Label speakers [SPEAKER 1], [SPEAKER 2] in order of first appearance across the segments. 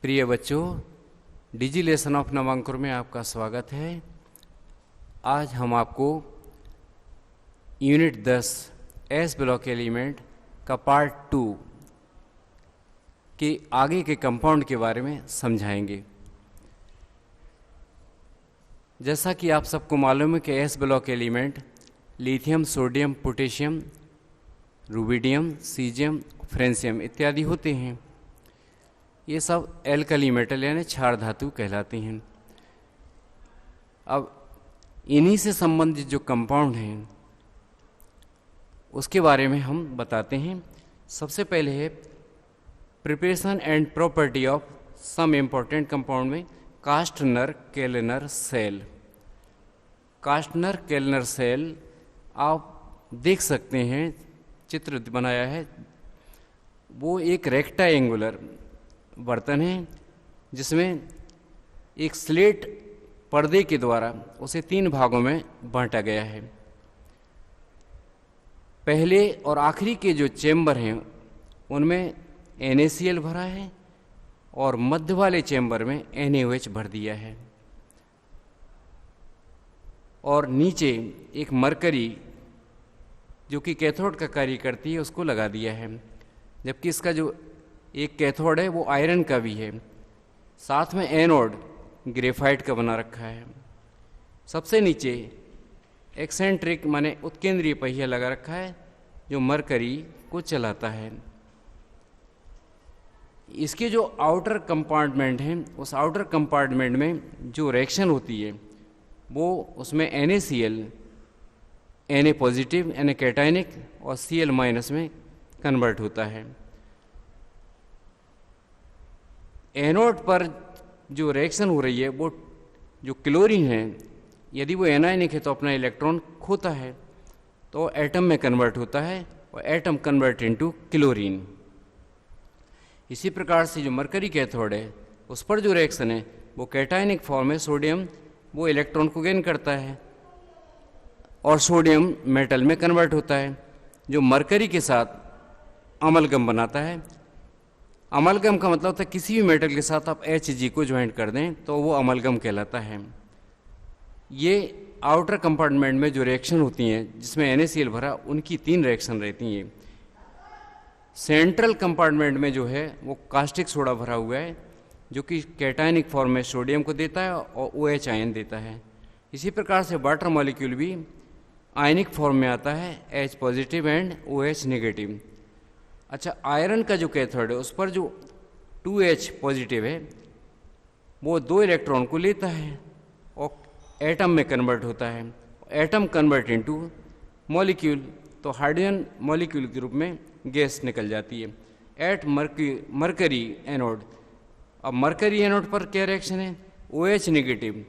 [SPEAKER 1] प्रिय बच्चों, डिजी lesson of नवांकुर में आपका स्वागत है। आज हम आपको यूनिट 10 एस ब्लॉक एलिमेंट का पार्ट 2 के आगे के कंपाउंड के बारे में समझाएंगे। जैसा कि आप सबको मालूम है कि S block element lithium, sodium, potassium, rubidium, caesium, francium इत्यादि होते हैं। ये सब एल्कली मेटल यानी क्षार धातु कहलाते हैं। अब इन्हीं से संबंधित जो कंपाउंड हैं उसके बारे में हम बताते हैं। सबसे पहले है preparation and property of some important compound में कास्टनर केल्नर सेल। कास्टनर केल्नर सेल आप देख सकते हैं, चित्र बनाया है। वो एक रेक्टेंगुलर बर्तन है जिसमें एक स्लेट पर्दे के द्वारा उसे 3 भागों में बांटा गया है। पहले और आखिरी के जो चेंबर हैं उनमें NaCl भरा है और मध्य वाले चेंबर में NaOH भर दिया है। और नीचे एक मरकरी जो कि कैथोड का कार्य करती है उसको लगा दिया है, जबकि इसका जो एक कैथोड है वो आयरन का भी है। साथ में एनोड ग्रेफाइट का बना रखा है। सबसे नीचे एक्सेंट्रिक माने उत्केंद्रीय पहिया लगा रखा है जो मरकरी को चलाता है। इसके जो आउटर कंपार्टमेंट हैं उस आउटर कंपार्टमेंट में जो रिएक्शन होती है वो उसमें NaCl Na पॉजिटिव यानी कैटायनिक और Cl माइनस में कन्वर्ट होता है। एनोड पर जो रिएक्शन हो रही है वो जो क्लोरीन है, यदि वो एनायनिक है तो अपना इलेक्ट्रॉन खोता है तो एटम में कन्वर्ट होता है और एटम कन्वर्ट इनटू क्लोरीन। इसी प्रकार से जो मरकरी कैथोड है उस पर जो रिएक्शन है वो कैटायनिक फॉर्म है। सोडियम वो इलेक्ट्रॉन को गेन करता है और सोडियम मेटल में कन्वर्ट होता है, जो मरकरी के साथ अमलगम बनाता है। अमलगम का मतलब होता है किसी भी मेटल के साथ आप Hg को ज्वाइंट कर दें तो वो अमलगम कहलाता है। ये आउटर कंपार्टमेंट में जो रिएक्शन होती हैं जिसमें NaCl भरा, उनकी 3 रिएक्शन रहती हैं। सेंट्रल कंपार्टमेंट में जो है वो कास्टिक सोडा भरा हुआ है जो कि कैटायनिक फॉर्म में सोडियम को देता है और OH आयन देता है। इसी प्रकार से वाटर मॉलिक्यूल भी आयनिक फॉर्म में आता है, H positive and OH negative. अच्छा, आयरन का जो कैथोड है उस पर जो 2H पॉजिटिव है वो 2 इलेक्ट्रॉन को लेता है और एटम में कन्वर्ट होता है। एटम कन्वर्ट इनटू मॉलिक्यूल, तो हाइड्रोजन मॉलिक्यूल के रूप में गैस निकल जाती है। At mercury anode. अब मरकरी एनोड पर क्या रिएक्शन है? OH नेगेटिव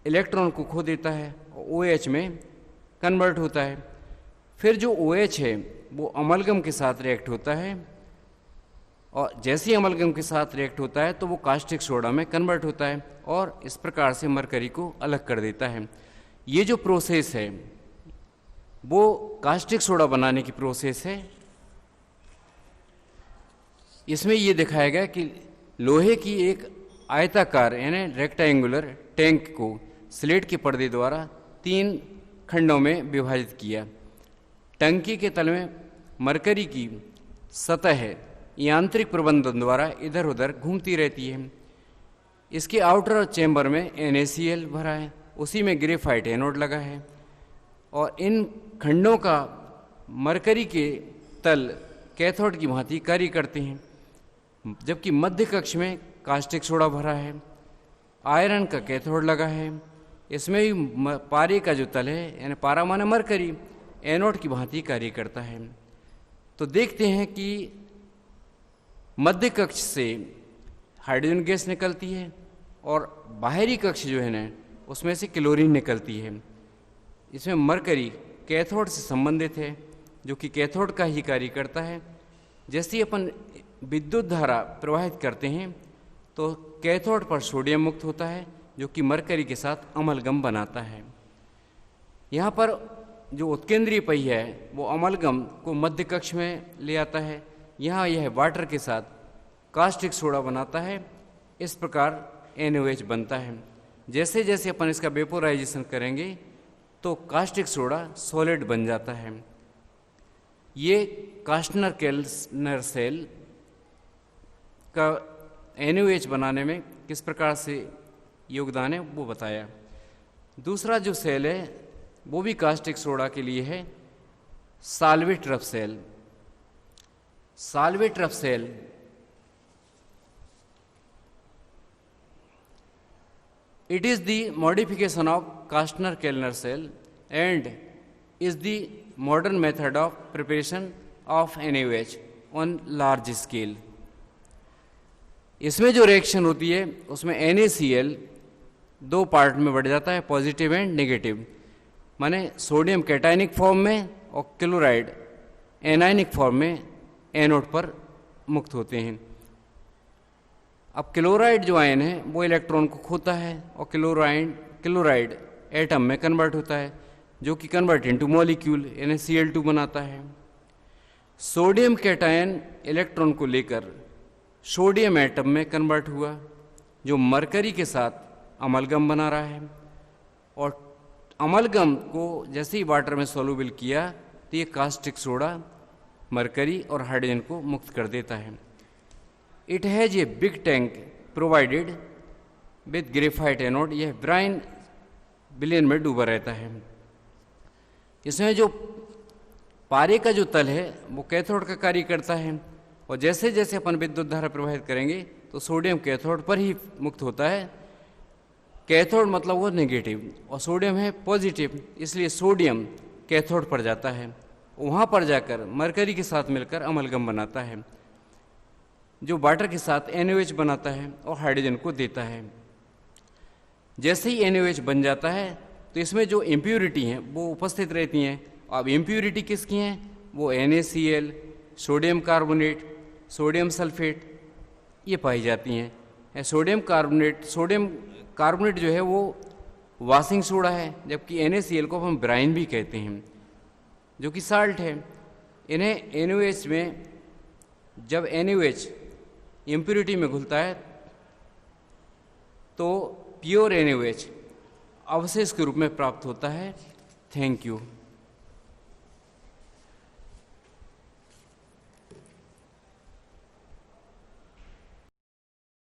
[SPEAKER 1] इलेक्ट्रॉन को खो देता है और OH में कन्वर्ट होता है। फिर जो OH है वो अमलगम के साथ रिएक्ट होता है और जैसे ही अमलगम के साथ रिएक्ट होता है तो वो कास्टिक सोडा में कन्वर्ट होता है और इस प्रकार से मरकरी को अलग कर देता है। ये जो प्रोसेस है वो कास्टिक सोडा बनाने की प्रोसेस है। इसमें ये दिखाया गया कि लोहे की एक आयताकार यानी रेक्टेंगुलर टैंक को स्लेट के पर्दे द्वारा 3 खंडों में विभाजित किया। टंकी के तल में मरकरी की सतह यांत्रिक प्रबंधन द्वारा इधर उधर घूमती रहती है। इसके आउटर चेंबर में NaCl भरा है, उसी में ग्रेफाइट एनोड लगा है और इन खंडों का मरकरी के तल कैथोड की भांति कार्य करते हैं, जबकि मध्य कक्ष में कास्टिक सोडा भरा है। आयरन का कैथोड लगा है, इसमें भी पारे का जो तल है यानी पारा माने मरकरी एनोड की भांति कार्य करता है। तो देखते हैं कि मध्य कक्ष से हाइड्रोजन गैस निकलती है और बाहरी कक्ष जो है ना उसमें से क्लोरीन निकलती है। इसमें मरकरी कैथोड से संबंधित है जो कि कैथोड का ही कार्य करता है। जैसे ही अपन विद्युत धारा प्रवाहित करते हैं तो कैथोड पर सोडियम मुक्त होता है जो कि मरकरी के साथ अमलगम बनाता है। यहाँ पर जो उत्केंद्रीय पहिया है वो अमलगम को मध्य कक्ष में ले आता है। यहाँ यह वाटर के साथ कास्टिक सोडा बनाता है इस प्रकार NaOH बनता है। जैसे जैसे अपन इसका वेपोराइजेशन करेंगे तो कास्टिक सोडा सॉलिड बन जाता है। ये कास्टनर केल्सनर सेल का NaOH बनाने में किस प्रकार से योगदान है वो बताया। दूसरा जो सेल है वो भी कास्टिक सोडा के लिए है, साल्वेट्रफ सेल। साल्वेट्रफ cell it is the modification of Kastner-Kellner cell and is the modern method of preparation of NaOH on large scale। इसमें जो रिएक्शन होती है उसमें NaCl दो पार्ट में बढ़ जाता है, पॉजिटिव एंड नेगेटिव, माने सोडियम कैटायनिक फॉर्म में और क्लोराइड एनायनिक फॉर्म में एनोड पर मुक्त होते हैं। अब क्लोराइड जो आयन है वो इलेक्ट्रॉन को खोता है और क्लोराइड एटम में कन्वर्ट होता है, जो कि कन्वर्ट इनटू मॉलिक्यूल NaCl2 बनाता है। सोडियम कैटायन इलेक्ट्रॉन को लेकर सोडियम एटम में कन्वर्ट हुआ, जो मरकरी के साथ अमलगम बना रहा है, और अमलगम को जैसे ही वाटर में सॉल्युबल किया तो ये कास्टिक सोडा मरकरी और हाइड्रोजन को मुक्त कर देता है। It has a big tank provided with graphite anode. यह ब्राइन विलयन में डूबा रहता है। इसमें जो पारे का जो तल है वो कैथोड का कार्य करता है, और जैसे जैसे अपन विद्युत धारा प्रवाहित करेंगे तो सोडियम कैथोड पर ही मुक्त होता है। कैथोड मतलब वो नेगेटिव और सोडियम है पॉजिटिव, इसलिए सोडियम कैथोड पर जाता है, वहाँ पर जाकर मरकरी के साथ मिलकर अमलगम बनाता है, जो वाटर के साथ NaOH बनाता है और हाइड्रोजन को देता है। जैसे ही NaOH बन जाता है तो इसमें जो इम्प्यूरिटी हैं वो उपस्थित रहती हैं। अब इम्प्यूरिटी किसकी हैं? वो NaCl, sodium carbonate, sodium sulphate ये पाई जाती हैं। सोडियम कार्बोनेट जो है वो वॉशिंग सोडा है, जबकि NaCl को हम ब्राइन भी कहते हैं, जो कि साल्ट है। इन्हें NaOH में जब NaOH इम्प्यूरिटी में घुलता है तो प्योर NaOH अवशेष के रूप में प्राप्त होता है। Thank you.